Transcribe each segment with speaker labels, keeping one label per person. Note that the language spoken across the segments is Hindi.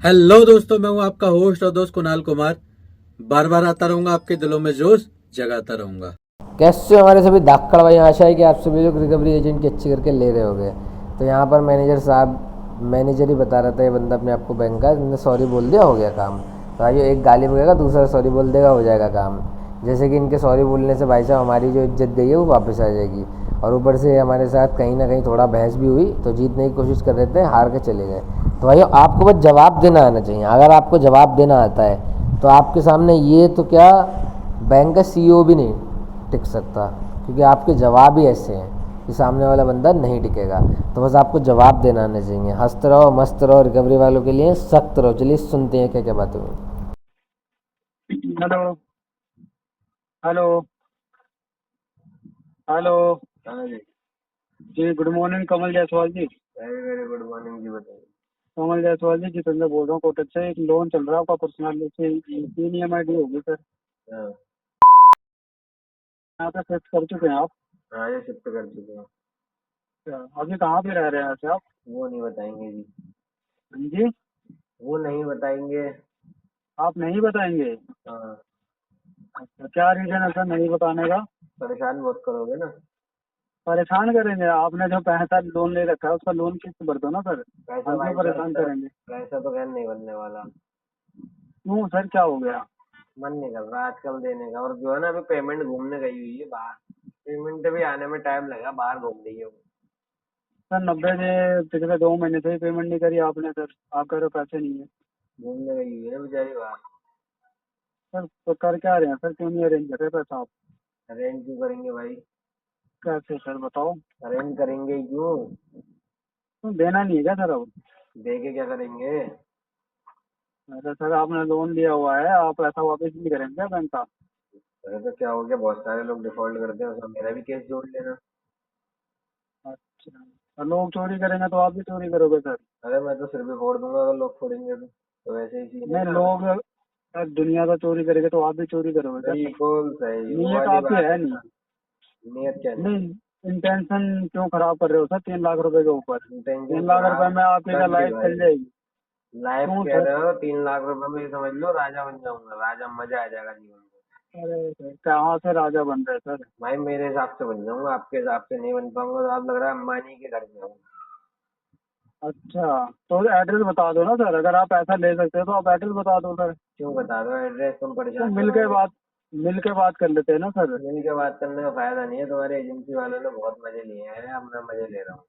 Speaker 1: हेलो दोस्तों, मैं हूं आपका होस्ट और दोस्त कुणाल कुमार। बार बार आता रहूंगा, आपके दिलों में जोश जगाता रहूंगा।
Speaker 2: कैसे हो हमारे सभी धाकड़ भाई। आशा है कि आप सभी लोग रिकवरी एजेंट की अच्छी करके ले रहे होगे। तो यहाँ पर मैनेजर साहब, मैनेजर ही बता रहा था ये बंदा अपने आप को बैंक का, इनने सॉरी बोल दिया, हो गया काम। तो आइए, एक गाली बकेगा, दूसरा सॉरी बोल देगा, हो जाएगा काम। जैसे कि इनके सॉरी बोलने से भाई साहब हमारी जो इज्जत गई है वो वापस आ जाएगी। और ऊपर से हमारे साथ कहीं ना कहीं थोड़ा बहस भी हुई, तो जीतने की कोशिश कर रहे थे, हार के चले गए। तो भाई आपको बस जवाब देना आना चाहिए। अगर आपको जवाब देना आता है तो आपके सामने ये तो क्या, बैंक का सीईओ भी नहीं टिक सकता, क्योंकि आपके जवाब ही ऐसे हैं कि सामने वाला बंदा नहीं टिकेगा। तो बस आपको जवाब देना आना चाहिए। हंसते रहो, मस्त रहो, रिकवरी वालों के लिए सख्त रहो। चलिए सुनते हैं क्या क्या बातें हुई।
Speaker 3: हेलो। हेलो। हेलो।
Speaker 2: हाँ जी।
Speaker 3: जी, गुड मॉर्निंग कमल जायसवाल जी।
Speaker 2: वेरी वेरी गुड मॉर्निंग जी, बताइए।
Speaker 3: कमल जायसवाल जी, जितेंद्र बोल रहा हूँ कोटक से। एक लोन चल रहा है आपका पर्सनल से, 3 EMI होगी सर।
Speaker 2: हाँ।
Speaker 3: यहाँ पे शिफ्ट कर चुके हैं आप?
Speaker 2: हाँ, ये शिफ्ट कर चुके हैं।
Speaker 3: अच्छा, अभी कहाँ पे रह रहे हैं ऐसे आप?
Speaker 2: वो नहीं बताएंगे जी।
Speaker 3: हाँ जी।
Speaker 2: वो नहीं बताएंगे।
Speaker 3: आप नहीं बताएंगे?
Speaker 2: हाँ।
Speaker 3: अच्छा, क्या रीजन है सर नहीं बताने का?
Speaker 2: परेशान बहुत करोगे ना।
Speaker 3: परेशान करेंगे? आपने जो पैसा लोन ले रखा है उसका लोन किस्त भर दो ना सर।
Speaker 2: पैसा
Speaker 3: हम
Speaker 2: भाई
Speaker 3: क्यों
Speaker 2: साहब,
Speaker 3: परेशान करेंगे?
Speaker 2: पैसा तो खैर नहीं बनने वाला।
Speaker 3: क्यों सर, क्या हो गया?
Speaker 2: मन नहीं कर रहा आजकल देने का। और जो है ना, अभी पेमेंट घूमने गई हुई है बाहर। पेमेंट भी आने में टाइम लगा, बाहर घूम रही है वो।
Speaker 3: सर 90 से पिछले 2 महीने से ही पेमेंट नहीं करी आपने सर। आप कह रहे हो पैसे नहीं है।
Speaker 2: घूमने गई हुई है ना बेचारी बाहर।
Speaker 3: सर तो कर क्या रहे हैं सर, क्यों नहीं अरेंज कर रहे पैसा आप?
Speaker 2: अरेंज क्यों करेंगे भाई?
Speaker 3: कैसे सर, बताओ।
Speaker 2: अरेंज करेंगे ही क्यों?
Speaker 3: तो देना नहीं है क्या सर अब?
Speaker 2: दे के क्या करेंगे?
Speaker 3: अरे सर, आपने लोन लिया हुआ है, आप पैसा वापस नहीं करेंगे क्या बैंक का?
Speaker 2: अरे तो क्या हो गया, बहुत सारे लोग डिफॉल्ट करते हैं, उसमें मेरा भी केस जोड़ लेना।
Speaker 3: अच्छा, और लोग चोरी करेंगे तो आप भी चोरी करोगे सर?
Speaker 2: अरे मैं तो सिर भी फोड़ दूंगा अगर लोग फोड़ेंगे तो वैसे ही सीन है
Speaker 3: नहीं,
Speaker 2: ना।
Speaker 3: लोग सर दुनिया का चोरी करेंगे तो आप भी चोरी करोगे क्या सर?
Speaker 2: बिल्कुल सही, वो
Speaker 3: नीयत
Speaker 2: वाली
Speaker 3: आपकी
Speaker 2: बात
Speaker 3: है
Speaker 2: है
Speaker 3: नहीं।
Speaker 2: ना। नियत क्या नहीं?
Speaker 3: नहीं, इंटेंशन क्यों खराब कर रहे हो सर 3 लाख रुपए के ऊपर?
Speaker 2: टेंशन
Speaker 3: 3 लाख रुपए
Speaker 2: खराब
Speaker 3: में आपकी क्या
Speaker 2: कर दी
Speaker 3: लाइफ
Speaker 2: भाई।
Speaker 3: चल जाएगी?
Speaker 2: लाइफ
Speaker 3: क्यों
Speaker 2: कह
Speaker 3: सर?
Speaker 2: रहे हो? 3 लाख रुपए में ये समझ लो राजा बन जाऊंगा, राजा, मजा आ जाएगा जीवन में।
Speaker 3: अरे सर, कहाँ से राजा बन रहे सर?
Speaker 2: भाई मेरे हिसाब से बन जाऊंगा, आपके हिसाब से नहीं बन पाऊंगा। तो आप लग रहा है अंबानी के घर में हूँ।
Speaker 3: अच्छा, तो एड्रेस बता दो ना सर, अगर आप पैसा ले सकते हो तो आप एड्रेस बता दो सर।
Speaker 2: क्यों बता दो एड्रेस? तुम
Speaker 3: तो
Speaker 2: परेशान करोगे।
Speaker 3: मिल के बात कर लेते हैं ना सर।
Speaker 2: मिल के बात करने का फायदा नहीं है, तुम्हारे एजेंसी वालों ने बहुत मजे लिए हैं, अब मैं मजे ले रहा हूँ।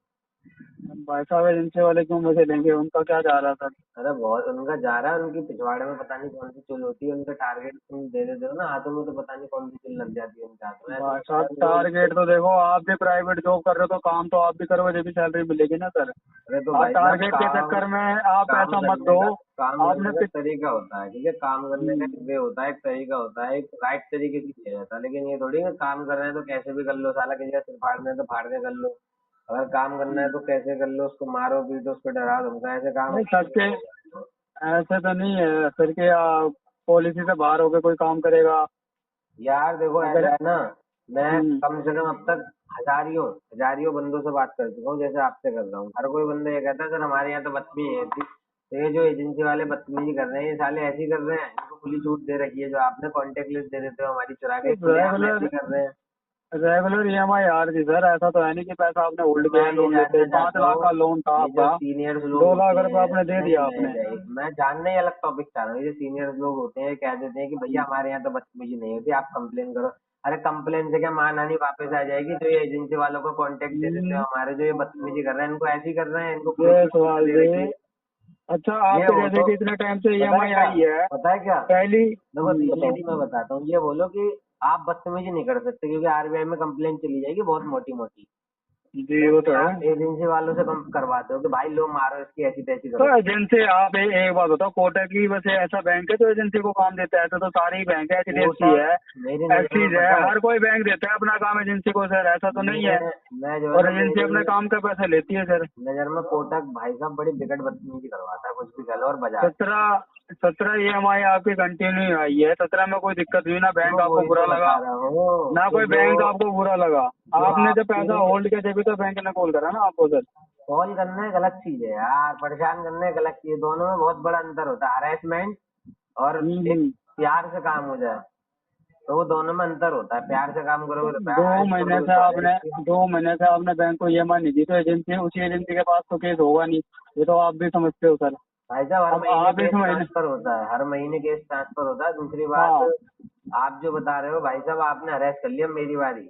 Speaker 3: भाई साहब, एजेंसी वाले क्यों मुझे लेंगे? उनका क्या जा रहा था?
Speaker 2: अरे बहुत उनका जा रहा है, उनकी पिछवाड़े में पता नहीं कौन सी चुल होती है, उनका टारगेट तुम दे देते हो ना हाथों में, तो पता नहीं कौन सी चुल लग जाती है उनके हाथों में। ऐसा
Speaker 3: भाई
Speaker 2: लगता
Speaker 3: साहब,
Speaker 2: है वो
Speaker 3: टारगेट तो देखो, आप भी प्राइवेट जॉब कर रहे हो तो काम तो आप भी करोगे जब भी सैलरी मिलेगी ना सर।
Speaker 2: अरे तो
Speaker 3: आप
Speaker 2: भाई साहब,
Speaker 3: टारगेट के
Speaker 2: काम
Speaker 3: चक्कर में आप
Speaker 2: काम
Speaker 3: ऐसा मत
Speaker 2: करने
Speaker 3: दो।
Speaker 2: का काम
Speaker 3: आपने
Speaker 2: करने का
Speaker 3: पिछ
Speaker 2: तरीका होता है, ठीक है? काम करने का एक वे होता है, एक तरीका होता है, एक राइट तरीके से किया जाता है। लेकिन ये थोड़ी ना, काम कर रहे हैं तो कैसे भी कर लो, साला किसी का सिर फाड़ना है तो फाड़ के कर लो। अगर काम करना है तो कैसे कर लो, उसको मारो पीटो, उसको डरा धमका, ऐसे काम
Speaker 3: नहीं,
Speaker 2: होता
Speaker 3: सबके
Speaker 2: है।
Speaker 3: ऐसे तो नहीं है सर कि पॉलिसी से बाहर होकर कोई काम करेगा।
Speaker 2: यार देखो,
Speaker 3: अगर
Speaker 2: ऐसा है ना, मैं
Speaker 3: हम्म,
Speaker 2: कम से कम अब तक हजारियों हजारियों बंदों से बात कर चुका हूँ, जैसे आपसे कर रहा हूँ। हर कोई बंदा ये कहता है सर हमारे यहाँ तो बदतमीजी है थी। तो ये जो एजेंसी वाले बदतमीजी कर रहे हैं, ये साले ऐसे ही कर रहे हैं, इनको खुली छूट दे रखी है। जो आपने कॉन्टेक्ट लिस्ट दे देते हो हमारी चुरा के, खुलेआम ऐसे
Speaker 3: रेगुलर
Speaker 2: ही कर रहे हैं।
Speaker 3: रेगुलर EMI आ रही थी सर। ऐसा तो है नहीं कि पैसा आपने
Speaker 2: तो
Speaker 3: होल्ड
Speaker 2: मैं
Speaker 3: किया
Speaker 2: ये
Speaker 3: लोन लेते।
Speaker 2: जानना
Speaker 3: 5 लाख
Speaker 2: चाहता हूँ,
Speaker 3: का लोन था
Speaker 2: ये जो
Speaker 3: आपका।
Speaker 2: सीनियर्स लोग
Speaker 3: दो
Speaker 2: होते
Speaker 3: लाख रुपए
Speaker 2: हैं,
Speaker 3: आपने दे
Speaker 2: नहीं
Speaker 3: दिया
Speaker 2: नहीं
Speaker 3: आपने।
Speaker 2: नहीं, मैं जानने ही अलग टॉपिक चाह रहा हूँ। ये जो सीनियर्स लोग होते हैं कह देते हैं कि भैया हमारे यहाँ तो बदतमीजी नहीं होती, आप कंप्लेन करो। अरे कंप्लेन से क्या मानहानि वापस आ जाएगी? जो ये एजेंसी वालों को कांटेक्ट दे देते हो
Speaker 3: हम्म,
Speaker 2: हमारे, जो ये बदतमीजी कर रहे हैं, इनको ऐसे ही कर रहे हैं, इनको खुली
Speaker 3: ये
Speaker 2: छूट
Speaker 3: सवाल
Speaker 2: दे
Speaker 3: जी।
Speaker 2: रखी है।
Speaker 3: अच्छा,
Speaker 2: ये
Speaker 3: आपके
Speaker 2: हो
Speaker 3: जैसे
Speaker 2: तो
Speaker 3: कि इतने टाइम से
Speaker 2: पता है
Speaker 3: EMI
Speaker 2: क्या,
Speaker 3: आई है
Speaker 2: पता है क्या,
Speaker 3: पहली।
Speaker 2: देखो ये
Speaker 3: बताओ।
Speaker 2: भी मैं बताता हूँ। ये बोलो कि आप बदतमीजी नहीं कर सकते क्योंकि आरबीआई में कंप्लेन चली जाएगी बहुत मोटी मोटी।
Speaker 3: जी, वो तो
Speaker 2: लेकिन
Speaker 3: है।
Speaker 2: आप एजेंसी वालों से कम करवाते हो कि भाई लो मारो इसकी, ऐसी तैसी
Speaker 3: तो
Speaker 2: करो।
Speaker 3: एजेंसी आप एक बात बताओ, कोटक की बस ऐसा बैंक है तो एजेंसी को काम देता है? ऐसा तो सारे ही बैंक है, HDFC
Speaker 2: कोटक
Speaker 3: है,
Speaker 2: मेरी नजर में
Speaker 3: एक्सिस है,
Speaker 2: पता है,
Speaker 3: हर कोई बैंक देता है अपना काम एजेंसी को सर। ऐसा तो नहीं है।
Speaker 2: मैं जो है
Speaker 3: और
Speaker 2: ना,
Speaker 3: एजेंसी
Speaker 2: मेरी
Speaker 3: अपने काम का पैसा लेती है सर।
Speaker 2: नजर में कोटक भाई साहब बड़ी बिकट बदतमीजी करवाता है, कुछ भी कह लो, और बाजार।
Speaker 3: 17 17 EMI आपकी कंटिन्यू आई है, 17 में कोई दिक्कत हुई ना, बैंक
Speaker 2: तो
Speaker 3: आपको
Speaker 2: वही
Speaker 3: बुरा
Speaker 2: तो
Speaker 3: लगा
Speaker 2: बता रहा हूँ
Speaker 3: ना,
Speaker 2: कि
Speaker 3: कोई बैंक आपको बुरा लगा?
Speaker 2: जो
Speaker 3: आपने जब
Speaker 2: आपके
Speaker 3: पैसा होल्ड किया तभी तो बैंक ने कॉल करा ना आपको सर।
Speaker 2: कॉल करना गलत चीज है यार, परेशान करना गलत चीज है, दोनों में बहुत बड़ा अंतर होता है। हरेसमेंट और एक
Speaker 3: हम्म।
Speaker 2: प्यार से काम हो जाए, तो वो दोनों में अंतर होता है। प्यार से काम करोगे तो
Speaker 3: दो
Speaker 2: प्यार हरेस
Speaker 3: महीने
Speaker 2: करोगे
Speaker 3: से
Speaker 2: तो
Speaker 3: आपने
Speaker 2: हरेस।
Speaker 3: 2 महीने से आपने बैंक को EMI नहीं दी, तो एजेंसी, उसी एजेंसी के पास तो केस होगा नहीं, ये तो आप भी समझते हो सर।
Speaker 2: भाई साहब हर
Speaker 3: अब
Speaker 2: महीने
Speaker 3: आप इस
Speaker 2: केस
Speaker 3: महीने,
Speaker 2: ट्रांसफर होता है, हर महीने केस ट्रांसफर होता है। दूसरी बात,
Speaker 3: हाँ
Speaker 2: आप जो बता रहे हो भाई साहब, आपने अरेस्ट कर लिया, मेरी बारी।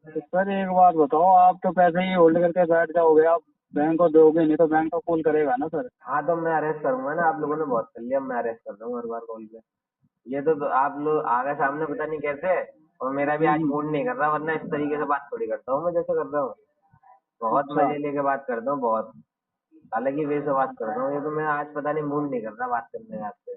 Speaker 3: तो सर एक बात बताओ, आप तो पैसे ही होल्ड करके बैठ जाओगे, आप बैंक को दोगे नहीं तो बैंक तो कॉल करेगा ना सर।
Speaker 2: हाँ तो मैं अरेस्ट करूंगा ना, आप लोगों ने बहुत कर लिया, मैं अरेस्ट कर रहा हूँ हर बार कॉल पे। ये तो आप लोग आगे सामने पता नहीं कैसे, और मेरा भी आज
Speaker 3: हम्म।
Speaker 2: मूड नहीं कर रहा, वरना इस तरीके से बात थोड़ी करता हूँ मैं जैसे कर रहा हूँ। बहुत
Speaker 3: अच्छा,
Speaker 2: मजे लेके बात करता हूँ, बहुत अलग ही वे से बात करता हूँ। ये तो मैं आज पता नहीं मूड नहीं कर रहा बात करने का आपसे।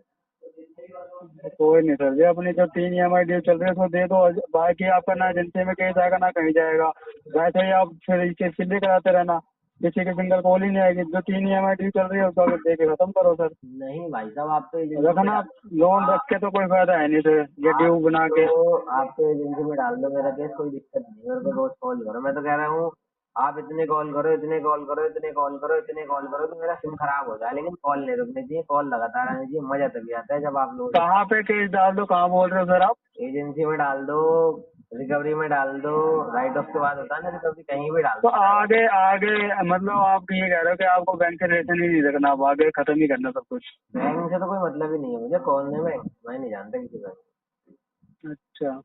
Speaker 3: कोई नहीं सर जी, अपनी जो 3 EMI ड्यू चल रही है उसको दे दो, बाकी आपका ना एजेंसी में केस आएगा ना कहीं जाएगा। वैसे ही आप फिर इसे सिले कराते रहना, किसी की सिंगल कॉल ही नहीं आएगी। जो 3 EMI ड्यू चल रही है उसको दे के खत्म करो सर।
Speaker 2: नहीं भाई साहब, आप तो एजेंसी में
Speaker 3: रखना,
Speaker 2: डाल
Speaker 3: लोन रख के तो कोई फायदा है नहीं सर, ये
Speaker 2: आप
Speaker 3: ड्यू बना के।
Speaker 2: आप तो एजेंसी में डाल दो मेरा केस, कोई दिक्कत नहीं, मेरे को रोज कॉल करो। मैं तो कह रहा हूँ आप इतने कॉल करो, इतने कॉल करो, इतने कॉल करो, इतने कॉल करो तो मेरा सिम खराब हो जाए, लेकिन कॉल नहीं रुकनी चाहिए, कॉल लगातार आनी चाहिए। मजा तभी आता है जब आप लोग
Speaker 3: कहाँ पे केस डाल दो, कहाँ बोल रहे हो सर आप?
Speaker 2: एजेंसी में डाल दो, रिकवरी में डाल दो, राइट ऑफ के बाद होता है ना रिकवरी, कहीं भी डाल
Speaker 3: तो
Speaker 2: दो।
Speaker 3: आगे आगे मतलब आप ये कह रहे हो कि आपको बैंक से रिलेशन ही नहीं रखना, आप आगे खत्म ही करना सब कुछ?
Speaker 2: बैंक से तो कोई मतलब ही नहीं है मुझे, कौन है बैंक, मैं नहीं जानता किसी बैंक।
Speaker 3: अच्छा,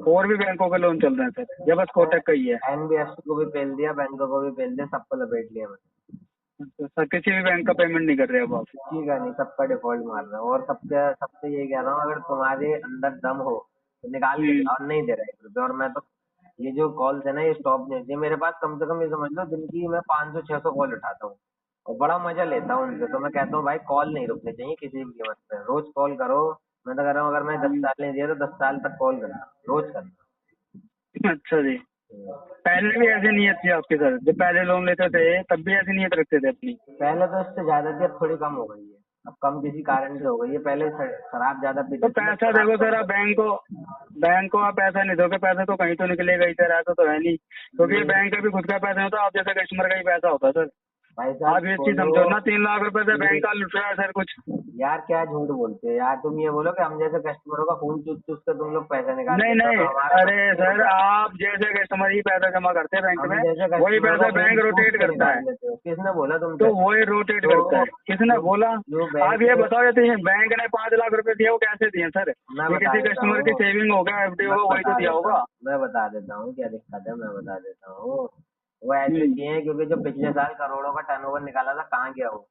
Speaker 3: और भी बैंकों के लोन चल रहे हैं सर या बस कोटक का ही है?
Speaker 2: एनबीएफसी को भी पेल दिया, बैंकों को भी पेल दिया, सबको लपेट लिया मैंने।
Speaker 3: अच्छा, सर किसी भी बैंक का पेमेंट नहीं कर रहे अब आप?
Speaker 2: ठीक है, नहीं सबका डिफॉल्ट मार रहा हूँ, और सबके सबसे ये कह रहा हूँ, अगर तुम्हारे अंदर दम हो तो निकाल के
Speaker 3: हम्म।
Speaker 2: दिखाओ, नहीं दे रहा 1 रुपया। और मैं तो ये जो कॉल्स है ना, ये स्टॉप नहीं होती मेरे पास। कम से कम ये समझ लो दिन की मैं 500-600 कॉल उठाता हूँ, और बड़ा मजा लेता हूँ उनसे। तो मैं कहता हूँ भाई कॉल नहीं रुकनी चाहिए किसी भी कीमत पे, रोज कॉल करो। मैं तो कह रहा हूँ अगर मैं 10
Speaker 3: हम्म।
Speaker 2: साल नहीं दिया तो 10 साल तक कॉल करना, रोज करना।
Speaker 3: अच्छा जी, पहले भी ऐसी नीयत थी आपकी सर? जब पहले लोन लेते थे तब भी ऐसी नीयत रखते थे अपनी?
Speaker 2: पहले तो इससे ज्यादा थी, अब थोड़ी कम हो गई है। अब कम किसी कारण से
Speaker 3: अच्छा,
Speaker 2: हो गई है, पहले शराब ज्यादा
Speaker 3: तो
Speaker 2: पीते थे, मैं
Speaker 3: पैसा
Speaker 2: शराब
Speaker 3: देखो सर,
Speaker 2: कम
Speaker 3: आप
Speaker 2: कर।
Speaker 3: बैंक को आप पैसा नहीं दोगे, पैसा तो कहीं तो निकलेगा ही सर, ऐसा तो है नहीं, क्योंकि
Speaker 2: ये
Speaker 3: बैंक का भी खुद का पैसा नहीं होता, आप जैसे कस्टमर का ही पैसा होता है सर।
Speaker 2: भाई साहब
Speaker 3: आप ये चीज
Speaker 2: बोलो,
Speaker 3: समझो ना, 3 लाख रुपए से
Speaker 2: ये
Speaker 3: बैंक का लुट रहा है सर कुछ।
Speaker 2: यार क्या झूठ बोलते हो यार, तुम ये बोलो कि हम जैसे कस्टमरों का खून चूस चूस कर तुम लोग पैसा निकाल
Speaker 3: नहीं
Speaker 2: लेते हो,
Speaker 3: नहीं,
Speaker 2: तो हमारा
Speaker 3: अरे
Speaker 2: नसीब
Speaker 3: सर
Speaker 2: होगा।
Speaker 3: आप जैसे कस्टमर ही पैसा जमा करते हैं बैंक
Speaker 2: हम
Speaker 3: में,
Speaker 2: जैसे
Speaker 3: वही
Speaker 2: कस्टमरों का
Speaker 3: पैसा
Speaker 2: खून
Speaker 3: बैंक
Speaker 2: चूस
Speaker 3: रोटेट
Speaker 2: के
Speaker 3: करता
Speaker 2: निकाल
Speaker 3: है।
Speaker 2: लेते हो, किसने बोला
Speaker 3: तो
Speaker 2: तुमसे?
Speaker 3: वही रोटेट
Speaker 2: जो
Speaker 3: करता है, किसने
Speaker 2: जो
Speaker 3: बोला?
Speaker 2: जो
Speaker 3: आप
Speaker 2: बैंक,
Speaker 3: ये बताओ, ये बैंक ने 5 लाख रुपए दिए, वो कैसे दिए सर?
Speaker 2: मैं
Speaker 3: ये
Speaker 2: बता
Speaker 3: किसी
Speaker 2: देता
Speaker 3: कस्टमर की
Speaker 2: हूँ,
Speaker 3: सेविंग होगा, FD
Speaker 2: मैं
Speaker 3: होगा, वही तो
Speaker 2: बता
Speaker 3: दिया
Speaker 2: देता
Speaker 3: होगा।
Speaker 2: हूँ, मैं बता देता हूँ क्या दिक्कत है, मैं बता देता हूँ। वो ऐसे
Speaker 3: हम्म।
Speaker 2: किए हैं क्योंकि जो पिछले साल करोड़ों का टर्नओवर निकाला था, कहाँ गया वो?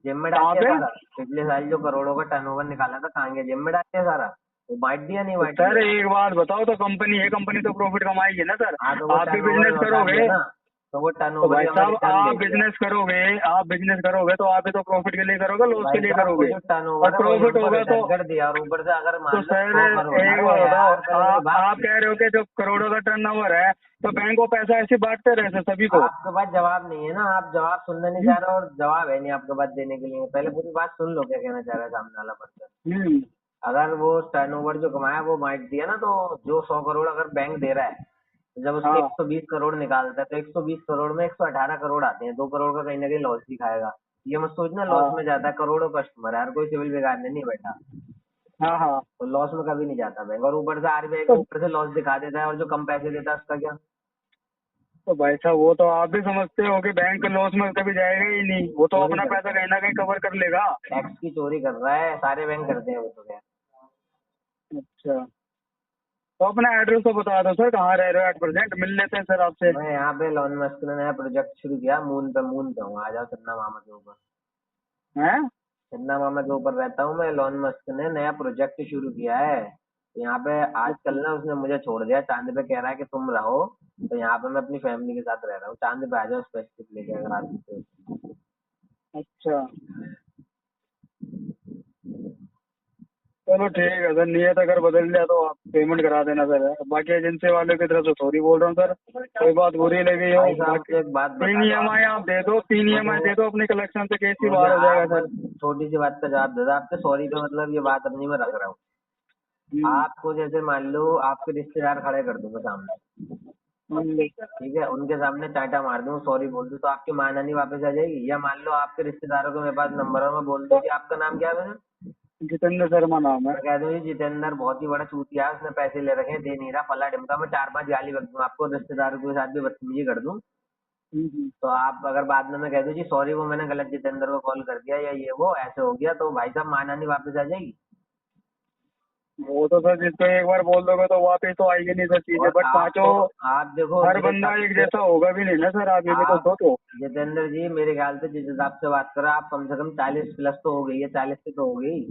Speaker 2: जिम में डाल
Speaker 3: कहाँ
Speaker 2: दिया
Speaker 3: पे?
Speaker 2: सारा। पिछले साल जो करोड़ों का टर्नओवर निकाला था, कहाँ गया? जिम में डाल दिया सारा। वो बांट दिया, नहीं
Speaker 3: तो
Speaker 2: बांट
Speaker 3: सर
Speaker 2: दिया?
Speaker 3: एक बात बताओ, तो कंपनी है, कंपनी तो प्रॉफिट कमाएगी ना सर।
Speaker 2: हाँ तो वो
Speaker 3: आप भी
Speaker 2: टर्नओवर
Speaker 3: बिजनेस
Speaker 2: लौटा दिया
Speaker 3: करोगे,
Speaker 2: ना, तो वो
Speaker 3: तो
Speaker 2: टर्नओवर ही
Speaker 3: भाई
Speaker 2: हमें
Speaker 3: साहब
Speaker 2: रिटर्न दे दिया।
Speaker 3: आप बिजनेस करोगे तो आप भी तो प्रॉफिट के लिए करोगे, लॉस के
Speaker 2: भाई
Speaker 3: लिए
Speaker 2: साहब वो
Speaker 3: करोगे?
Speaker 2: जो
Speaker 3: और
Speaker 2: टर्नओवर है वही
Speaker 3: प्रॉफिट
Speaker 2: हमको
Speaker 3: होगा तो
Speaker 2: रिटर्न कर दिया, और ऊपर से अगर
Speaker 3: तो
Speaker 2: मान लो
Speaker 3: सर
Speaker 2: 100 करोड़
Speaker 3: एक
Speaker 2: अरे
Speaker 3: बात बताओ,
Speaker 2: यार पहले मेरी बात
Speaker 3: आप कह रहे हो कि जो करोड़ों का टर्नओवर है, तो बैंक को पैसा ऐसे बांटते रहे सर सभी को?
Speaker 2: आपके पास जवाब नहीं है ना, आप जवाब सुनना नहीं
Speaker 3: हम्म।
Speaker 2: चाह रहे, और जवाब है नहीं आपके पास देने के लिए। पहले पूरी बात सुन लो, क्या कहना चाह रहा है सामने वाला पर्सन।
Speaker 3: हम्म।
Speaker 2: अगर वो टर्नओवर जो कमाया वो बांट दिया ना, तो जो 100 करोड़ अगर बैंक दे रहा है, तो जब उसके
Speaker 3: हाँ
Speaker 2: 120 करोड़ निकालता है, तो 120 करोड़ में 118 करोड़ आते हैं, 2 करोड़ का कहीं ना कहीं लॉस दिखाएगा। ये मत सोचना लॉस
Speaker 3: हाँ
Speaker 2: में जाता है, करोड़ों कस्टमर है, हर कोई सिविल बिगाड़ने नहीं बैठा,
Speaker 3: हाँ हाँ।
Speaker 2: तो लॉस में कभी नहीं जाता बैंक। और ऊपर से आरबीआई का
Speaker 3: तो
Speaker 2: ऊपर से लॉस दिखा देता है, और जो कम पैसे देता है उसका क्या?
Speaker 3: तो भाई साहब वो तो आप भी समझते हो कि बैंक लॉस में कभी जाएगा ही नहीं, वो तो
Speaker 2: चोरी
Speaker 3: अपना पैसा
Speaker 2: करता है,
Speaker 3: कहीं ना कहीं कवर कर लेगा।
Speaker 2: टैक्स की चोरी कर रहा है, सारे बैंक करते हैं वो तो क्या।
Speaker 3: अच्छा, तो अपना एड्रेस तो बता दो सर, कहाँ रह रहे हो एट प्रेजेंट, मिल लेते हैं सर आपसे।
Speaker 2: मैं यहाँ पे लॉन मस्क ने नया प्रोजेक्ट शुरू किया, मून पे हूँ, आ जाओ चन्ना मामा के ऊपर।
Speaker 3: हैं?
Speaker 2: चन्ना मामा के ऊपर रहता हूँ मैं। लॉन मस्क ने नया प्रोजेक्ट शुरू किया है, तो यहाँ पे आजकल ना उसने मुझे छोड़ दिया, चांद पे कह रहा है कि तुम रहो, तो यहाँ पे मैं अपनी फैमिली के साथ रह रहा हूँ। चांद पे आ जाओ स्पेसिफिक लेके अगर आ सकते हो।
Speaker 3: अच्छा, चलो ठीक है सर, नियत अगर बदल लिया तो आप पेमेंट करा देना सर। बाकी एजेंसी वाले की तरफ से सॉरी बोल रहा हूँ सर, कोई बात बुरी लगी हो।
Speaker 2: भाई साहब
Speaker 3: बाकी
Speaker 2: मुझे एक बात
Speaker 3: 3
Speaker 2: बता दो
Speaker 3: EMI आप दे दो, 3 EMI दे दो, अपने कलेक्शन से केस ही
Speaker 2: मुझे
Speaker 3: बाहर हो जाएगा
Speaker 2: आप
Speaker 3: सर।
Speaker 2: छोटी सी बात का जवाब दे दो। आपके सॉरी पे मतलब ये बात अपनी में रख रहा हूँ।
Speaker 3: हम्म,
Speaker 2: आपको जैसे मान लो आपके रिश्तेदार खड़े कर दूंगा सामने,
Speaker 3: हम्म।
Speaker 2: ठीक है, उनके सामने चांटा मार दूं, सॉरी बोल दूं, तो आपकी मानहानि वापस आ जाएगी? या मान लो आपके रिश्तेदारों के मेरे पास नंबर है, मैं बोल दूं कि आपका नाम क्या है वैसे?
Speaker 3: जितेंद्र शर्मा नाम है।
Speaker 2: मैं कह दूं ये जितेंद्र बहुत ही बड़ा चूतिया है, उसने पैसे ले रखे हैं, दे नहीं रहा, फला ढिमका, मैं 4-5 गाली बक दूं आपको, रिश्तेदारों के साथ भी बदतमीजी कर दूं,
Speaker 3: हम्म।
Speaker 2: तो आप अगर बाद में मैं कह दूं जी सॉरी वो मैंने गलत जितेंद्र को कॉल कर दिया या ये वो ऐसे हो गया, तो भाई साहब मानहानि वापस आ जाएगी?
Speaker 3: वो तो सर जिसको एक बार बोल दोगे तो वापस तो आएगी नहीं सर चीजें,
Speaker 2: और
Speaker 3: बट पांचों
Speaker 2: आप देखो
Speaker 3: हर
Speaker 2: मेरे
Speaker 3: बंदा
Speaker 2: हिसाब
Speaker 3: एक
Speaker 2: से
Speaker 3: जैसा होगा भी नहीं ना सर, आप ये भी तो
Speaker 2: आप
Speaker 3: सोचो।
Speaker 2: जितेंद्र जी मेरे ख्याल से जिस हिसाब से बात कर रहे हो आप कम से कम 40 प्लस तो हो गई है, 40 की तो हो गई।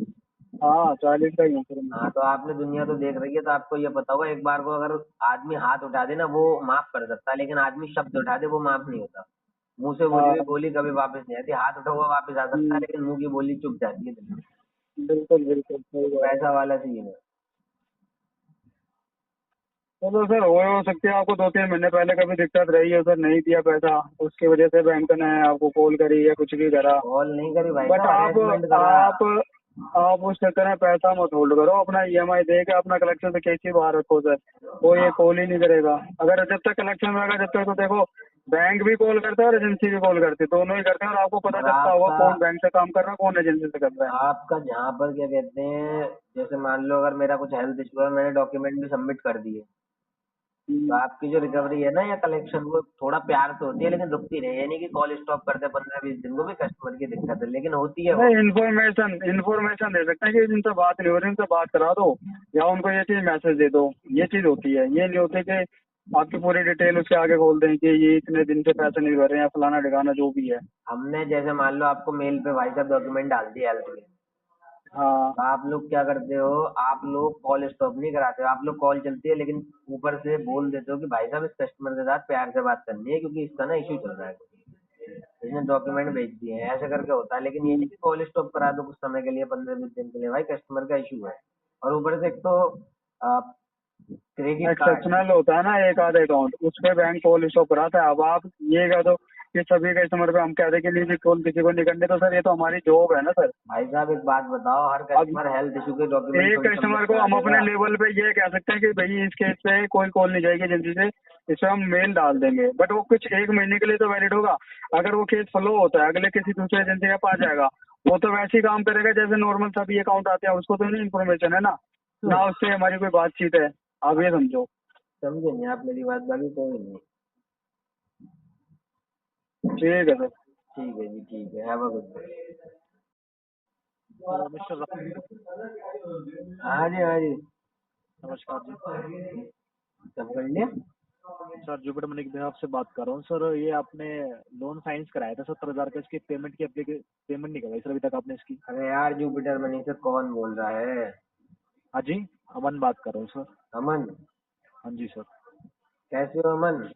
Speaker 3: हाँ 40 का ही हूँ सर मैं।
Speaker 2: हाँ तो आपने दुनिया तो देख रही है, तो आपको ये पता होगा एक बार को अगर आदमी हाथ उठा दे ना वो माफ कर सकता है, लेकिन आदमी शब्द उठा दे वो माफ नहीं होता। मुंह से बोली हुई
Speaker 3: हाँ।
Speaker 2: बोली कभी वापस नहीं आती, हाथ उठा हुआ वापस आ सकता है
Speaker 3: हम्म,
Speaker 2: लेकिन मुंह की बोली चुप जाती है दिल में।
Speaker 3: बिल्कुल बिल्कुल सही बात है।
Speaker 2: पैसा वाला सीन है।
Speaker 3: चलो सर, हो सकती है आपको 2-3 महीने पहले कभी दिक्कत रही है सर, नहीं दिया पैसा, उसकी वजह से बैंक ने आपको कॉल करी या कुछ भी करा।
Speaker 2: कॉल नहीं करी भाई
Speaker 3: बट
Speaker 2: साहब, हरेसमेंट करा।
Speaker 3: आप उस चक्कर में पैसा मत होल्ड करो, अपना EMI दे के अपना कलेक्शन से कैसे बाहर रखो सर। कोई ये
Speaker 2: हाँ
Speaker 3: कॉल ही नहीं करेगा, अगर जब तक कलेक्शन में रहेगा जब तक तो देखो, बैंक भी कॉल करता है और एजेंसी भी कॉल करती है, दोनों ही करते हैं, और आपको पता
Speaker 2: और
Speaker 3: चलता होगा
Speaker 2: आपका
Speaker 3: कौन बैंक से काम कर रहा है कौन एजेंसी से कर रहा है।
Speaker 2: आपका जहाँ पर क्या कहते हैं, जैसे मान लो अगर मेरा कुछ हेल्थ इशू है, मैंने डॉक्यूमेंट भी सबमिट कर दिए, तो
Speaker 3: हम्म।
Speaker 2: आपकी जो रिकवरी है ना या कलेक्शन वो थोड़ा प्यार से होती है लेकिन रुकती नहीं है, यानी कि कॉल स्टॉप कर दे 15-20 दिन को भी कस्टमर की दिक्कत है, लेकिन होती है वो।
Speaker 3: नहीं, इन्फॉर्मेशन दे सकते हैं कि जिनसे बात नहीं हो रही उनसे बात करा दो, या उनको ये चीज मैसेज दे दो, ये चीज होती है। ये नहीं होती कि आपकी पूरी डिटेल उसके आगे खोल दें कि ये इतने दिन से पैसे नहीं भर रहे हैं, फलाना ठिकाना जो भी है।
Speaker 2: हमने जैसे मान लो आपको मेल पे भाई साहब डॉक्यूमेंट डाल दिए हेल्थ के,
Speaker 3: हाँ।
Speaker 2: तो आप लोग क्या करते हो, आप लोग कॉल स्टॉप नहीं कराते हो, आप लोग कॉल चलती है लेकिन ऊपर से बोल देते हो कि भाई साहब इस कस्टमर के साथ प्यार से बात करनी है क्योंकि इसका ना इशू चल रहा है, इसने डॉक्यूमेंट भेज दिए हैं, ऐसे करके होता है। लेकिन ये नहीं कि कॉल स्टॉप करा दो कुछ समय के लिए, 15-20 दिन के लिए, भाई कस्टमर का इशू है। और ऊपर से एक तो क्रेडिट कार्ड।
Speaker 3: एक्सेप्शनल होता है ना एक आध अकाउंट, उस पे बैंक कॉल स्टॉप कराता है। अब आप ये कह दो कि सभी कस्टमर पे हम कह दें कि नहीं जी कॉल किसी को नहीं करने, तो सर ये तो हमारी जॉब है ना सर।
Speaker 2: भाई साहब एक बात बताओ, हर
Speaker 3: अब
Speaker 2: कस्टमर हेल्थ इशू के डॉक्यूमेंट
Speaker 3: एक
Speaker 2: थोड़ी
Speaker 3: कस्टमर
Speaker 2: सबमिट
Speaker 3: को
Speaker 2: करा
Speaker 3: हम अपने
Speaker 2: देगा।
Speaker 3: लेवल पे ये कह सकते हैं कि भाई इस केस पे कोई कॉल नहीं जाएगी एजेंसी से, इस पे हम मेल डाल देंगे, बट वो कुछ 1 महीने के लिए तो वैलिड होगा। अगर वो केस फ्लो होता है अगले किसी दूसरे एजेंसी के पास जाएगा, वो तो वैसे ही काम करेगा जैसे नॉर्मल सभी अकाउंट आते हैं, उसको तो नहीं इन्फॉर्मेशन है ना, ना उससे हमारी कोई बातचीत है। आप ये समझो।
Speaker 2: समझे नहीं आप मेरी बात? बाकी कोई नहीं।
Speaker 3: ठीक है सर।
Speaker 2: ठीक है जी, ठीक है, have a good day.
Speaker 4: Mister
Speaker 2: हाँ जी हाँ जी।
Speaker 4: नमस्कार जी।
Speaker 2: सब कर लिया?
Speaker 4: सर जुपिटर मनी के बिहाफ से बात कर रहा हूँ सर। ये आपने लोन फाइनेंस कराया था 70,000 का, इसकी पेमेंट नहीं करवाई सर अभी तक आपने इसकी।
Speaker 2: अरे यार जुपिटर मनी से कौन बोल रहा है?
Speaker 4: हाँ जी, अमन बात कर रहा हूँ सर।
Speaker 2: अमन?
Speaker 4: हाँ जी सर।
Speaker 2: कैसे हो अमन?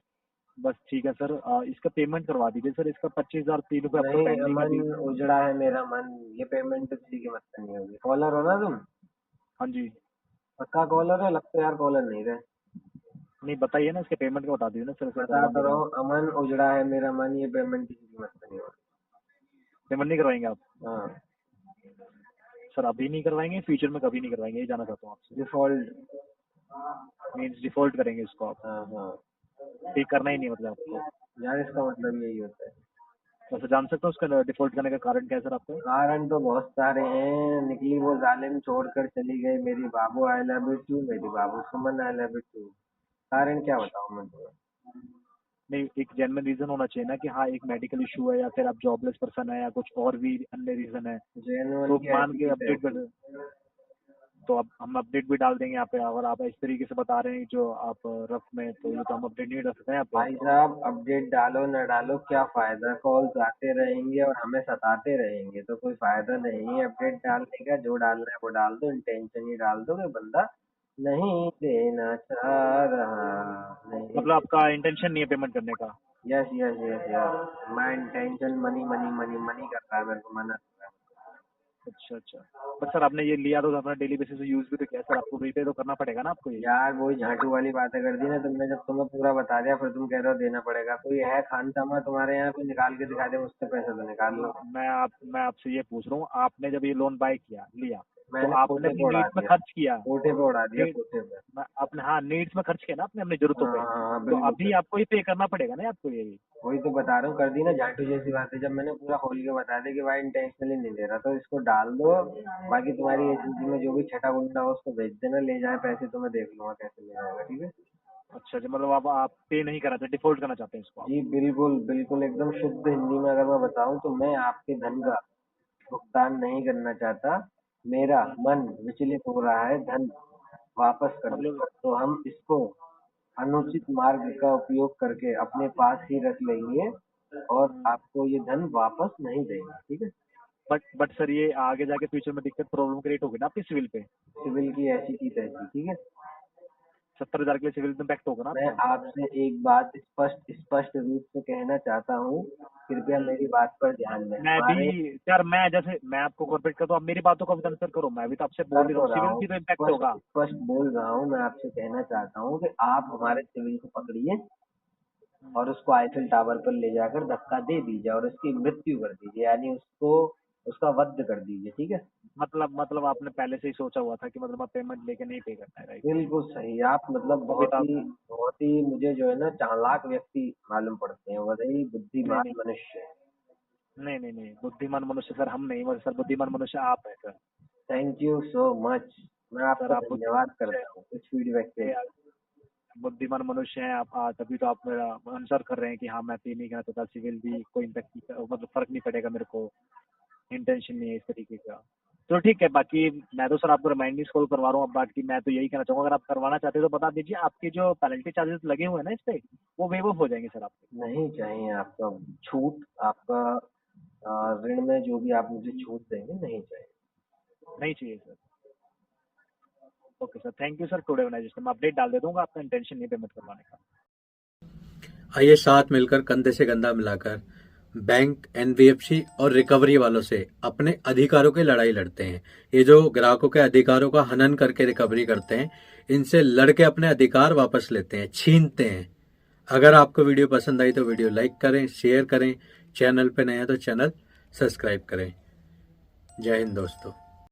Speaker 4: बस ठीक है सर, इसका पेमेंट करवा दीजिए सर। इसका 25,003 रुपये आपका
Speaker 2: नहीं
Speaker 4: पेंडिंग है
Speaker 2: अमन,
Speaker 4: अभी।
Speaker 2: उजड़ा है मेरा मन, ये पेमेंट तो किसी की मत नहीं होगी। कॉलर हो ना तुम?
Speaker 4: हाँ जी।
Speaker 2: पक्का कॉलर है? लगता यार कॉलर नहीं रहे।
Speaker 4: नहीं बताइए ना, इसके पेमेंट का बता दीजिए ना सर, इसे
Speaker 2: बता
Speaker 4: करवा
Speaker 2: तो
Speaker 4: देंगे
Speaker 2: रहो
Speaker 4: हम।
Speaker 2: अमन, उजड़ा है मेरा मन, ये पेमेंट किसी की मत नहीं होगी।
Speaker 4: पेमेंट नहीं करवाएंगे आप?
Speaker 2: हाँ।
Speaker 4: सर अभी नहीं करवाएंगे, फ्यूचर में कभी नहीं करवाएंगे, ये जाना चाहता हूँ आपसे।
Speaker 2: डिफॉल्ट।
Speaker 4: मीन्स डिफॉल्ट करेंगे इसको आप?
Speaker 2: हाँ हाँ।
Speaker 4: पे करना ही नहीं मतलब आपको?
Speaker 2: यार इसका मतलब यही होता है।
Speaker 4: वैसे जान सकता हूँ उसका डिफॉल्ट करने का कारण क्या है सर आपका?
Speaker 2: कारण तो बहुत सारे हैं। निकली वो जालिम छोड़कर चली गई मेरी बाबू आई लव यू टू, मेरी बाबू सुमन आई लव यू टू। कारण क्या बताऊं मैं तुम्हें?
Speaker 4: नहीं, एक जेन्युइन रीजन होना चाहिए ना कि हाँ एक मेडिकल इशू है या फिर आप जॉबलेस पर्सन है या कुछ और भी अन्य रीजन है,
Speaker 2: जेन्युइन
Speaker 4: तो
Speaker 2: की
Speaker 4: मान
Speaker 2: ऐसी
Speaker 4: के
Speaker 2: की
Speaker 4: अपडेट
Speaker 2: तैसी।
Speaker 4: कर, तो अब हम अपडेट भी डाल देंगे यहाँ पे। अगर आप इस तरीके से बता रहे हैं जो आप रफ में, तो ये तो हम अपडेट नहीं डाल सकते हैं यहाँ पे।
Speaker 2: भाई साहब अपडेट डालो न डालो क्या फायदा, कॉल्स आते रहेंगे और हमें सताते रहेंगे, तो कोई फायदा नहीं है अपडेट डालने का। जो डालना है वो डाल दो, इंटेंशन ही डाल दो कि बंदा नहीं देना चाह रहा, नहीं।
Speaker 4: मतलब आपका इंटेंशन नहीं है पेमेंट करने का?
Speaker 2: Yes yes yes yes, my intention money money money money कर रहा है, मेरे को मना कर रहा है।
Speaker 4: अच्छा अच्छा। पर सर आपने ये लिया तो अपना डेली बेसिस पे यूज भी तो किया सर, आपको रीपे तो करना पड़ेगा ना आपको ये।
Speaker 2: यार वही झांटू वाली बातें कर दी ना तुमने, जब तुम्हें पूरा बता दिया फिर तुम कह रहे हो देना पड़ेगा। कोई है खानसामा तुम्हारे यहाँ, कोई निकाल के दिखा दे मुझसे, पैसे तो निकाल लो।
Speaker 4: मैं आपसे ये पूछ रहा हूँ, आपने जब ये लोन बाय किया लिया तो
Speaker 2: मैंने
Speaker 4: आपने
Speaker 2: कोटे
Speaker 4: अपनी
Speaker 2: पे उड़ा
Speaker 4: नीड्स में
Speaker 2: दिया,
Speaker 4: खर्च किया।
Speaker 2: कोटे पे उड़ा दिया,
Speaker 4: नीड
Speaker 2: कोटे पे।
Speaker 4: अपने हाँ नीड्स में खर्च किया ना आपने अपनी जरूरतों
Speaker 2: हाँ
Speaker 4: पे।
Speaker 2: हाँ हाँ,
Speaker 4: तो
Speaker 2: बिल्कुल।
Speaker 4: अभी आपको ये पे करना पड़ेगा ना आपको ये।
Speaker 2: वही तो बता रहा हूँ, कर दी ना झाटू जैसी बात है। जब मैंने पूरा खोल के बता दिया कि भाई इंटेंशनली नहीं ले रहा, तो इसको डाल दो। बाकी तुम्हारी एजेंसी में जो भी छठा गुंडा हो उसको भेज देना, ले जाए पैसे, तो मैं देख लूंगा कैसे ले जाएगा, ठीक है।
Speaker 4: अच्छा अच्छा, मतलब आप पे नहीं करना चाहते, डिफॉल्ट करना चाहते हैं इसको आप।
Speaker 2: जी बिल्कुल बिल्कुल, एकदम शुद्ध हिंदी में अगर मैं बताऊं तो मैं आपके धन का भुगतान नहीं करना चाहता। मेरा मन विचलित हो रहा है धन वापस करने
Speaker 4: मतलब
Speaker 2: पर, तो हम इसको अनुचित मार्ग का उपयोग करके अपने पास ही रख लेंगे और आपको ये धन वापस नहीं देंगे, ठीक है।
Speaker 4: बट सर ये आगे जाके फ्यूचर में दिक्कत प्रॉब्लम क्रिएट होगी ना आपकी सिविल पे।
Speaker 2: सिविल की ऐसी की तैसी, ठीक है।
Speaker 4: 70,000 के लिए सिविल इम्पैक्ट होगा ना
Speaker 2: मैं
Speaker 4: आपका।
Speaker 2: आपसे एक बात स्पष्ट स्पष्ट रूप से कहना चाहता हूँ, कृपया मेरी बात पर ध्यान दें।
Speaker 4: मैं भी
Speaker 2: हमारे
Speaker 4: यार, मैं जैसे मैं आपको कॉर्पोरेट करता हूँ, आप मेरी बातों को भी आंसर करो, मैं भी तो आपसे बोल
Speaker 2: कर
Speaker 4: ही रहा
Speaker 2: तो
Speaker 4: हूँ,
Speaker 2: रहा
Speaker 4: सिविल
Speaker 2: हूँ,
Speaker 4: की तो इम्पैक्ट होगा।
Speaker 2: स्पष्ट स्पष्ट बोल रहा हूँ। मैं आपसे कहना चाहता हूँ कि आप हमारे सिविल को पकड़िए और उसको आईफिल टावर पर ले जाकर धक्का दे दीजिए और उसकी मृत्यु कर दीजिए, यानी उसको उसका वध कर दीजिए, ठीक है।
Speaker 4: मतलब आपने पहले से ही सोचा हुआ था कि मतलब आप पेमेंट लेके नहीं पे करना है, राइट।
Speaker 2: बिल्कुल सही। आप मतलब
Speaker 4: अभी तो आप
Speaker 2: बहुत ही मुझे जो है ना चालाक व्यक्ति मालूम पड़ते हैं, वही
Speaker 4: नहीं
Speaker 2: बुद्धिमान
Speaker 4: नहीं
Speaker 2: मनुष्य।
Speaker 4: नहीं नहीं नहीं, बुद्धिमान मनुष्य सर हम नहीं, सर बुद्धिमान मनुष्य आप है sir.
Speaker 2: Thank you so much. मैं
Speaker 4: सर
Speaker 2: आपका
Speaker 4: आप
Speaker 2: धन्यवाद
Speaker 4: बुद्धिमान
Speaker 2: करता हूँ इस फीडबैक के लिए।
Speaker 4: बुद्धिमान मनुष्य हैं आप। तभी तो आप मेरा आंसर कर रहे हैं कि हाँ मैं पे नहीं करना चाहता, सिविल भी कोई इम्पैक्ट नहीं, मतलब फर्क नहीं पड़ेगा मेरे को, इंटेंशन नहीं है इस तरीके का। तो ठीक है, बाकी मैं तो सर आपको रिमाइंडिंग कॉल करवा रहा हूँ। अब बाकी मैं तो यही कहना चाहूंगा, अगर आप करवाना चाहते हो तो बता दीजिए, आपके जो पेनल्टी चार्जेस लगे हुए हैं ना इस पे, वो वेव ऑफ हो जाएंगे सर आपके।
Speaker 2: नहीं चाहिए आपका छूट, आपका ऋण में जो भी आप मुझे छूट देंगे नहीं चाहिए।
Speaker 4: नहीं चाहिए sir. Okay sir, thank you sir. Today organization में अपडेट डाल दे दूंगा, आपका इंटेंशन नहीं पेमेंट करवाने का।
Speaker 1: आइए साथ मिलकर कंधे से कंधा मिलाकर बैंक, एनबीएफसी और रिकवरी वालों से अपने अधिकारों की लड़ाई लड़ते हैं। ये जो ग्राहकों के अधिकारों का हनन करके रिकवरी करते हैं, इनसे लड़के अपने अधिकार वापस लेते हैं, छीनते हैं। अगर आपको वीडियो पसंद आई तो वीडियो लाइक करें, शेयर करें, चैनल पे नए हैं तो चैनल सब्सक्राइब करें। जय हिंद दोस्तों।